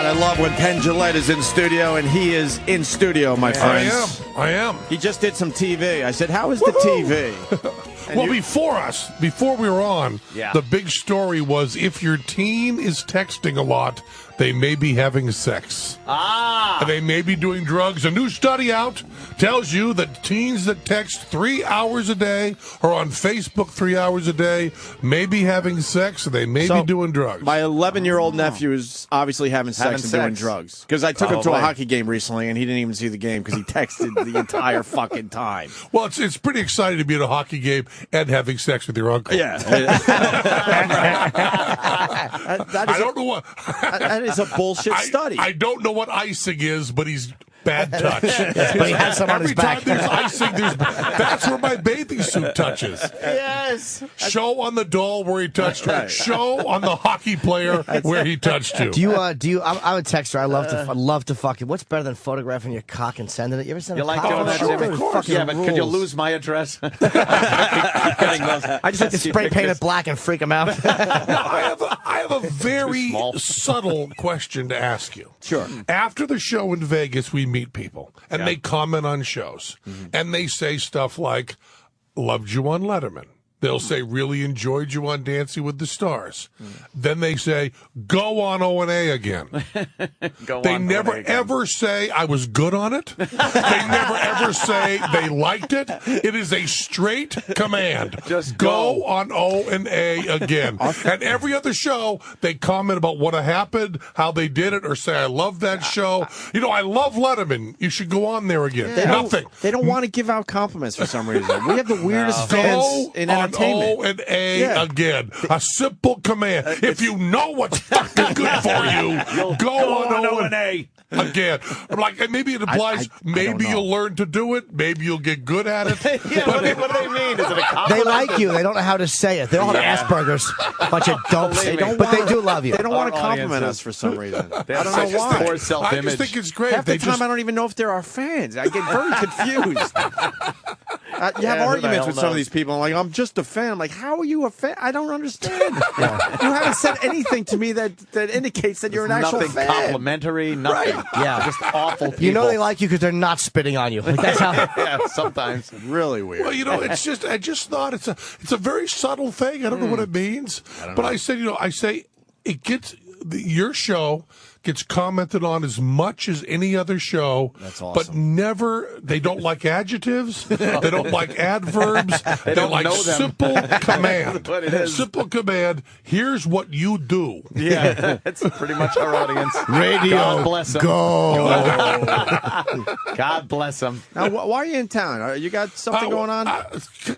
God, I love when Penn Jillette is in studio, and he is in studio, my friends. I am. He just did some TV. I said, how is the TV? Well, before we were on, the big story was if your teen is texting a lot, they may be having sex. They may be doing drugs. A new study out tells you that teens that text 3 hours a day or on Facebook 3 hours a day may be having sex, and they may be doing drugs. My 11-year-old nephew is obviously having sex and doing drugs. Because I took him to a hockey game recently, and he didn't even see the game because he texted the entire fucking time. Well, it's pretty exciting to be at a hockey game and having sex with your uncle. Yeah. I don't know what... That is a bullshit study. I don't know what icing is, but he's bad touch. But he has some on his back. Every time there's icing, that's where my bathing suit touches. Yes. Show on the doll where he touched her. Show on the hockey player where he touched you. Do you? I'm a texter. I love to fucking. What's better than photographing your cock and sending it? You ever send a cock? doing that, Jimmy? Of course. Yeah, but could you lose my address? I just like to spray paint it black and freak them out. I have a very subtle question to ask you. Sure. After the show in Vegas, we meet people, and they comment on shows, and they say stuff like, loved you on Letterman. They'll say, really enjoyed you on Dancing with the Stars. Then they say, go on O&A again. They never ever say, I was good on it. They never ever say they liked it. It is a straight command. Just go on O&A again. And every other show, they comment about what happened, how they did it, or say, I love that show. You know, I love Letterman. You should go on there again. Nothing. They don't want to give out compliments for some reason. We have the weirdest fans in entertainment. O&A again. A simple command. If you know what's fucking good for you, go on O&A again. Like, and maybe it implies maybe you'll learn to do it. Maybe you'll get good at it. What do they mean? Is it a compliment? They like you. They don't know how to say it. They don't have Asperger's. Bunch of dopes. But they do love you. They don't want to compliment us for some reason. I don't know why. Poor self-image. I just think it's great. Half the time, I don't even know if they're our fans. I get very confused. You have arguments with some of these people. I'm like, I'm just a fan. I'm like, how are you a fan? I don't understand. You haven't said anything to me that indicates that you're an actual fan. Nothing complimentary, nothing. Right. Yeah. Just awful people. You know they like you because they're not spitting on you. Like, that's how. Yeah, sometimes. Really weird. Well, you know, it's just, I just thought it's a very subtle thing. I don't know what it means. But I said, I say it gets, your show gets commented on as much as any other show. That's awesome. But never, they don't like adjectives. They don't like adverbs. They don't like simple command. What it is. Simple command. Here's what you do. Yeah, that's pretty much our audience. Radio. God bless them. Go. God bless them. Now, why are you in town? You got something going on?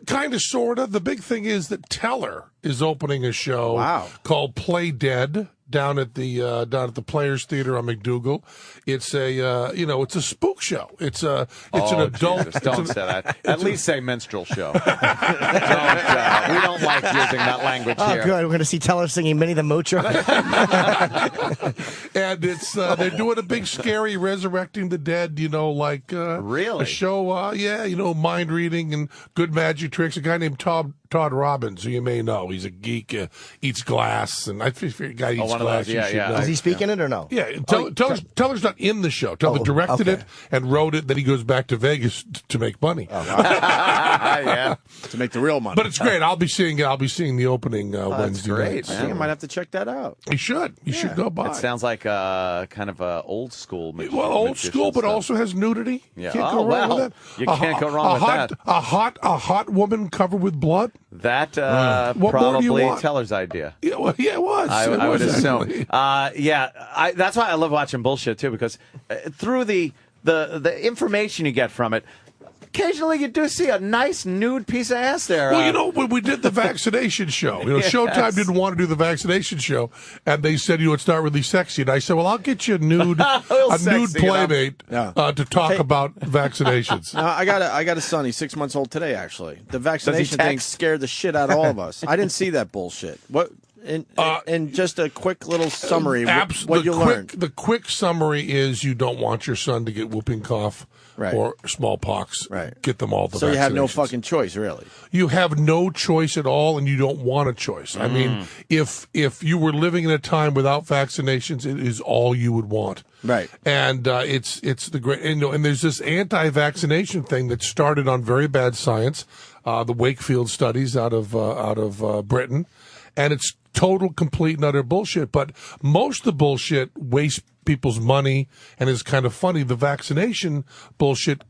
Kind of, sort of. The big thing is that Teller is opening a show called Play Dead down at the Players Theater on McDougal. It's a it's a spook show. It's an adult. Jesus, don't say that. At least say minstrel show. We don't like using that language here. Oh, good. We're going to see Teller singing Minnie the Moocher. And it's they're doing a big scary resurrecting the dead. Really? A show. Mind reading and good magic tricks. A guy named Todd Robbins, who you may know. He's a geek. Eats glass, and I figure a guy eats glass. Is he speaking it or no? Yeah, Teller's not in the show. Teller directed it and wrote it. Then he goes back to Vegas to make money. Yeah, to make the real money. But it's great. I'll be seeing the opening Wednesday great, night. I think I might have to check that out. You should. You should go by. It sounds like kind of a old school. Well, old school, but also has nudity. Yeah. Can't go wrong with that. You can't go wrong with that. A hot woman covered with blood. That What more do you probably want? Teller's idea. Yeah, well, it was. I would assume. That's why I love watching bullshit too, because through the information you get from it, occasionally you do see a nice nude piece of ass there. Well, when we did the vaccination show, Showtime didn't want to do the vaccination show, and they said, it's not really sexy. And I said, well, I'll get you a nude playmate to talk about vaccinations. No, I got a son. He's 6 months old today. Actually, the vaccination thing scared the shit out of all of us. I didn't see that bullshit. What? And just a quick little summary, what you learned. The quick summary is you don't want your son to get whooping cough or smallpox. Right. Get them all the So you have no vaccinations. fucking choice, really. You have no choice at all, and you don't want a choice. I mean, if you were living in a time without vaccinations, it is all you would want. Right. And it's the great, and there's this anti-vaccination thing that started on very bad science, the Wakefield studies out of Britain, and it's total, complete, and utter bullshit. But most of the bullshit wastes people's money and is kind of funny. The vaccination bullshit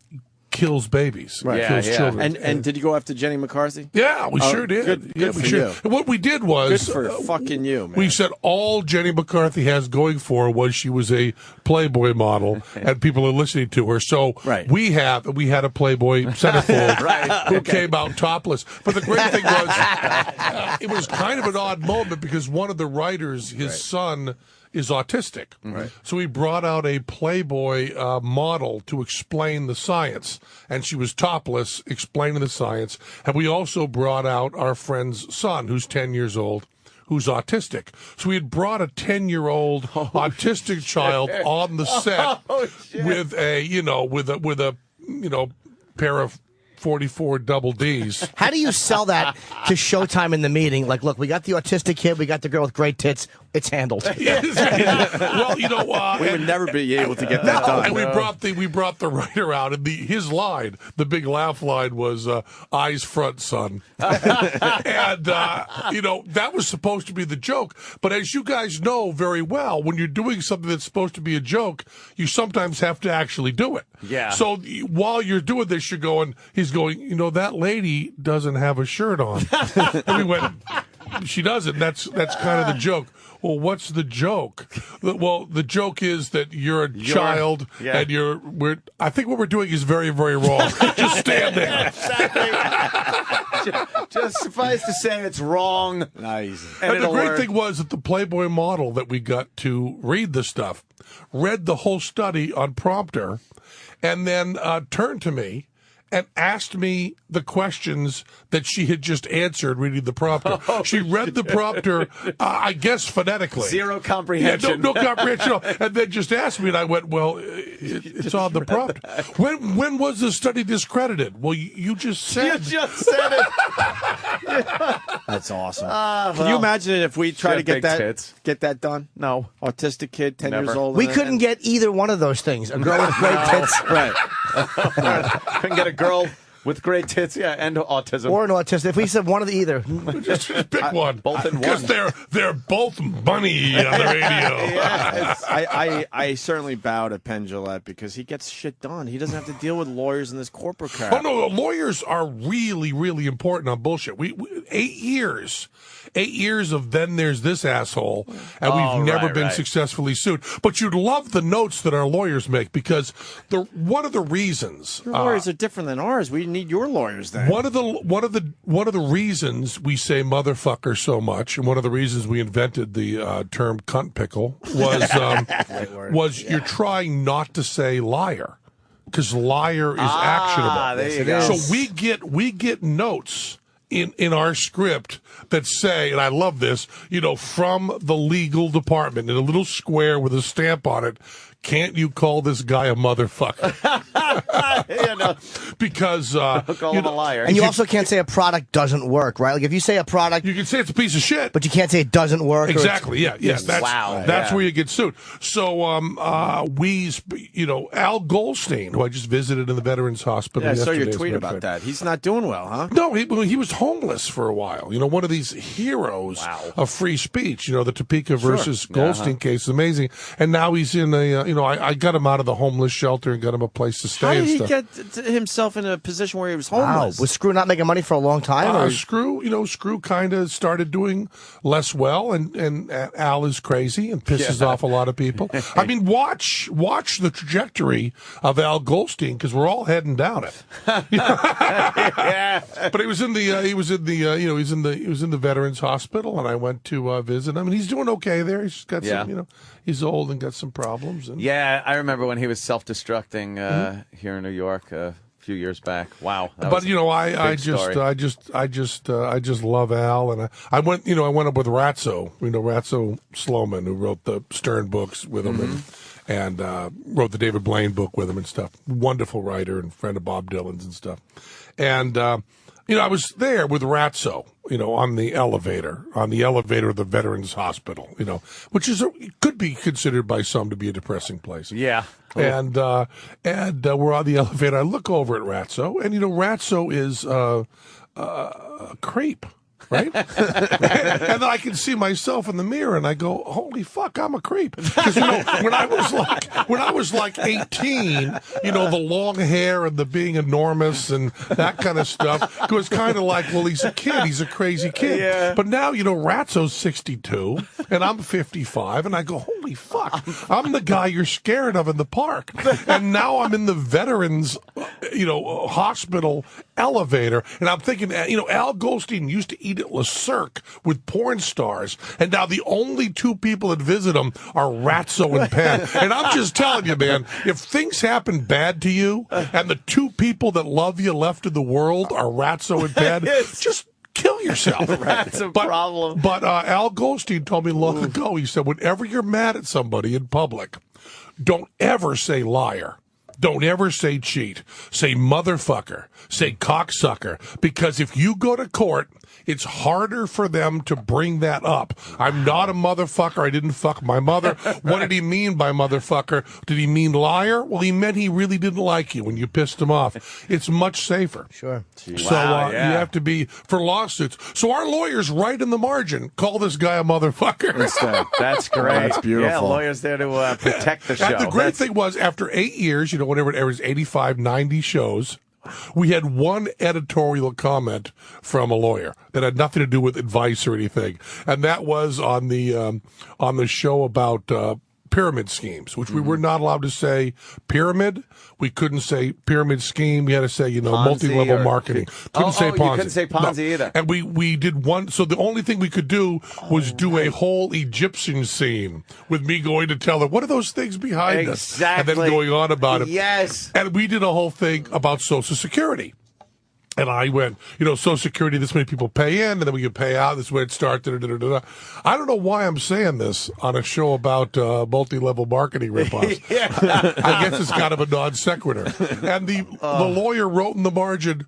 kills babies, kills children. And did you go after Jenny McCarthy? Yeah, we sure did. Good we for sure. you. And what we did was Good for fucking you, man. we said all Jenny McCarthy has going for her was she was a Playboy model, and people are listening to her. So we had a Playboy centerfold who came out topless. But the great thing was, it was kind of an odd moment because one of the writers, his son, is autistic. So he brought out a Playboy model to explain the science, and she was topless explaining the science. And we also brought out our friend's son, who's 10 years old, who's autistic. So we had brought a 10-year-old autistic child on the set with a pair of 44 double Ds. How do you sell that to Showtime in the meeting? Like, look, we got the autistic kid, we got the girl with great tits. It's handled. Well, we would never be able to get that done. And we brought the writer out, and his line, the big laugh line, was "eyes front, son," and that was supposed to be the joke. But as you guys know very well, when you're doing something that's supposed to be a joke, you sometimes have to actually do it. Yeah. So while you're doing this, he's going, that lady doesn't have a shirt on, and we went, she doesn't. That's kind of the joke. Well, what's the joke? Well, the joke is that you're a child, and I think what we're doing is very, very wrong. Just stand there. Just suffice to say, it's wrong. Nice. And the great thing was that the Playboy model that we got to read the stuff read the whole study on prompter, and then turned to me and asked me the questions that she had just answered reading the prompter. She read the prompter, I guess, phonetically. Zero comprehension. Yeah, no comprehension. And then just asked me, and I went, well, it's on the prompter. When was the study discredited? Well, you just said. You just said it. That's awesome. Can you imagine it if we try to get that done? No. Autistic kid, 10 years old. We couldn't get either one of those things. A girl with great tits. Right. Couldn't get a girl with great tits, and autism. Or an autistic. If we said one of the either. Just pick one. Both in one. Because they're both bunny on the radio. Yes. I certainly bow to Penn Jillette because he gets shit done. He doesn't have to deal with lawyers in this corporate crap. Oh, no, lawyers are really, really important on bullshit. We 8 years. 8 years of then there's this asshole, and we've never been successfully sued. But you'd love the notes that our lawyers make because one of the reasons your lawyers are different than ours. We need your lawyers then. One of the reasons we say motherfucker so much, and one of the reasons we invented the term cunt pickle was you're trying not to say liar because liar is actionable. There you go. So we get notes in our script that say, and I love this, from the legal department in a little square with a stamp on it, can't you call this guy a motherfucker? Because call him a liar. And you also can't say a product doesn't work, right? Like if you say a product, you can say it's a piece of shit, but you can't say it doesn't work. Exactly. That's where you get sued. So Al Goldstein, who I just visited in the Veterans Hospital. Yeah, I saw your tweet about that. He's not doing well, huh? No, he was homeless for a while. One of these heroes of free speech. The Topeka versus Goldstein case is amazing. And now he's in I got him out of the homeless shelter and got him a place to stay. How did and he stuff. get himself in a position where he was homeless? Wow. Was Screw not making money for a long time? Screw kind of started doing less well, and Al is crazy and pisses off a lot of people. I mean, watch the trajectory of Al Goldstein because we're all heading down it. But he was in the Veterans Hospital, and I went to visit him, and he's doing okay there. He's got some, he's old and got some problems. And I remember when he was self-destructing here in New York a few years back. Wow. But I just love Al, and I went up with Ratso, Ratso Sloman, who wrote the Stern books with him, and wrote the David Blaine book with him and stuff. Wonderful writer and friend of Bob Dylan's and stuff. And I was there with Ratso, on the elevator of the Veterans Hospital, which could be considered by some to be a depressing place. Yeah. And we're on the elevator. I look over at Ratso, and Ratso is a creep. Right? And then I can see myself in the mirror and I go, holy fuck, I'm a creep. Because, when I was like 18, the long hair and the being enormous and that kind of stuff, it was kind of like, well, he's a kid. He's a crazy kid. Yeah. But now, Ratso's 62 and I'm 55 and I go, holy fuck, I'm the guy you're scared of in the park. And now I'm in the veterans, hospital elevator. And I'm thinking, Al Goldstein used to eat at Le Cirque with porn stars, and now the only two people that visit him are Ratso and Penn. And I'm just telling you, man, if things happen bad to you, and the two people that love you left in the world are Ratso and Penn, just kill yourself. That's a problem. But Al Goldstein told me long ago, he said, whenever you're mad at somebody in public, don't ever say liar. Don't ever say cheat. Say motherfucker. Say cocksucker. Because if you go to court, it's harder for them to bring that up. I'm not a motherfucker. I didn't fuck my mother. What did he mean by motherfucker? Did he mean liar? Well, he meant he really didn't like you when you pissed him off. It's much safer. Sure. So you have to be, for lawsuits. So our lawyers write in the margin, call this guy a motherfucker. That's great. That's beautiful. Yeah, lawyers there to protect the show. And the great thing was, after 8 years, whenever it airs 85, 90 shows, we had one editorial comment from a lawyer that had nothing to do with advice or anything, and that was on the show about pyramid schemes, which we were not allowed to say pyramid. We couldn't say pyramid scheme. We had to say, multi-level marketing. Couldn't say Ponzi. You couldn't say Ponzi either. And we did one. So the only thing we could do was do a whole Egyptian scene with me going to tell her, what are those things behind us? And then going on about it. Yes. And we did a whole thing about Social Security. And I went, Social Security, this many people pay in, and then we can pay out. This is where it starts. I don't know why I'm saying this on a show about multi-level marketing ripoffs. I guess it's kind of a non sequitur. And the lawyer wrote in the margin,